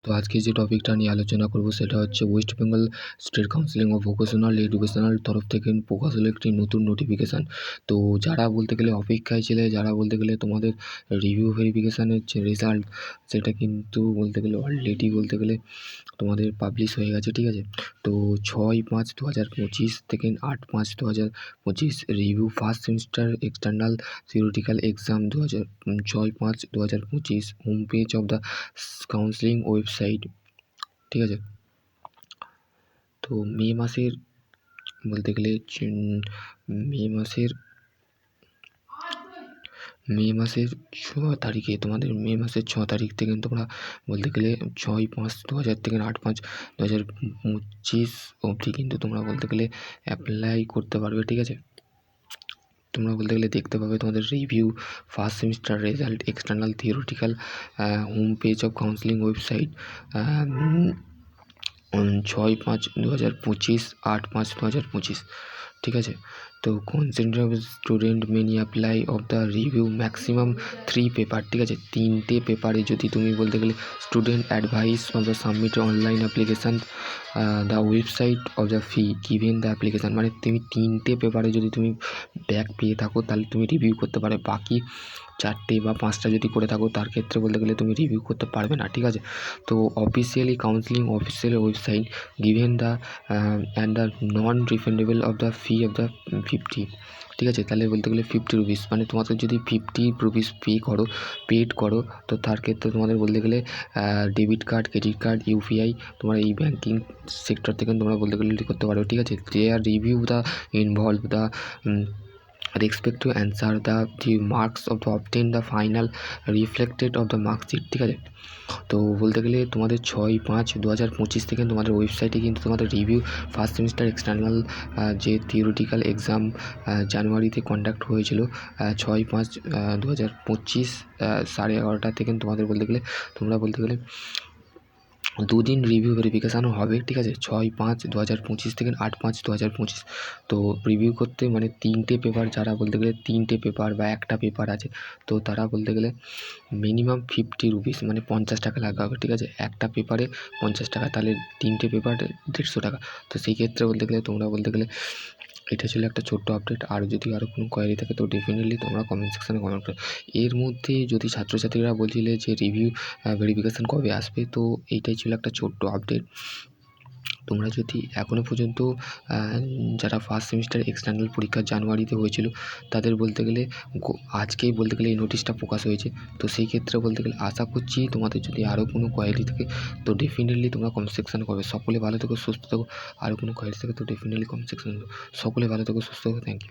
তো আজকে যে টপিকটা নিয়ে আলোচনা করব সেটা হচ্ছে West Bengal state counselling of vocational educational তরফ থেকে প্রকাশ হলো একটি নতুন নোটিফিকেশান। তো যারা বলতে গেলে অপেক্ষায় ছিলে, যারা বলতে গেলে তোমাদের রিভিউ ভেরিফিকেশানের যে রেজাল্ট সেটা কিন্তু বলতে গেলে অলরেডি বলতে গেলে তোমাদের পাবলিশ হয়ে গেছে, ঠিক আছে। তো 6-5-2025 থেকে 8-5-2025 review first semester external theoretical exam 6-5-2025 home page of the counselling website, ঠিক আছে। তো মে মাসের বলতে গেলে মে মাসের 6 তারিখে তোমাদের মে মাসের 6 তারিখ থেকে তোমরা বলতে গেলে 6-5-2000 থেকে 8-5-2025 অবধি কিন্তু তোমরা বলতে গেলে অ্যাপ্লাই করতে পারবে, ঠিক আছে। তোমরা বলতে গেলে দেখতে পাবে তোমাদের review first semester result external theoretical home page of counselling website 6-5-2025 8-5-2025, ঠিক আছে। তো concentrate student many apply of the review maximum 3 paper, ঠিক আছে। 3টে পেপারে যদি তুমি বলতে গেলে student advice of the submit online application the website of the fee given the application, মানে তুমি 3টে পেপারে যদি তুমি ব্যাক পেয়ে থাকো তাহলে তুমি রিভিউ করতে পারবে। বাকি 4টে বা 5টা যদি করে থাকো তার ক্ষেত্রে বলতে গেলে তুমি রিভিউ করতে পারবে না, ঠিক আছে। তো officially counselling official website given the and the non refundable of the fee of the 50, ঠিক আছে। তাহলে বলতে গেলে 50 রুপিস, মানে তোমাদের যদি 50 রুপিস পেড করো তো তার ক্ষেত্রে তোমাদের বলতে গেলে debit card, credit card, UPI তোমার এই ব্যাঙ্কিং সেক্টর থেকে তোমরা বলতে গেলে করতে পারো, ঠিক আছে। They are review the involve the expect to answer the marks of the obtain the final reflected of the mark sheet, ঠিক আছে। তো বলতে গেলে তোমাদের 6-5-2025 থেকে তোমাদের ওয়েবসাইটে কিন্তু তোমাদের রিভিউ ফার্স্ট সেমিস্টার এক্সটার্নাল যে থিওরিটিক্যাল এক্সাম জানুয়ারিতে কন্ডাক্ট হয়েছিল 6-5-2025 11:30 থেকে তোমাদের বলতে গেলে তোমরা বলতে গেলে 2 দিন রিভিউ ভেরিফিকেশানও হবে, ঠিক আছে। 6-5-2025 থেকে 8-5-2025 তো রিভিউ করতে মানে 3টে পেপার, যারা বলতে গেলে 3টে পেপার বা একটা পেপার আছে তো তারা বলতে গেলে মিনিমাম 50 রুপিস মানে 50 টাকা লাগা হবে, ঠিক আছে। একটা পেপারে 50 টাকা, তাহলে 3টে পেপার 150 টাকা। তো সেই ক্ষেত্রে বলতে গেলে তোমরা বলতে গেলে এটা ছিল একটা ছোট্ট আপডেট। আর যদি আরও কোনো কোয়ারি থাকে তো ডেফিনেটলি তোমরা কমেন্ট সেকশানে কমেন্ট করো। এর মধ্যে যদি ছাত্রছাত্রীরা বলছিলে যে রিভিউ ভেরিফিকেশান কবে আসবে, তো এইটাই ছিল একটা ছোট্ট আপডেট। তোমরা যদি এখনও পর্যন্ত যারা ফার্স্ট সেমিস্টার এক্সটার্নাল পরীক্ষা জানুয়ারিতে হয়েছিল তাদের বলতে গেলে আজকেই বলতে গেলে এই নোটিশটা প্রকাশ হয়েছে। তো সেই ক্ষেত্রে বলতে গেলে আশা করছি তোমাদের যদি আরও কোনো কোয়ারি থাকে তো ডেফিনেটলি তোমরা কমেন্ট সেকশানে করবে। সকলে ভালো থেকো, সুস্থ থেকো। আরও কোনো কোয়ারি থাকে তো ডেফিনেটলি কমেন্ট সেকশানে সকলে ভালো থেকো, সুস্থ থেকো। Thank you.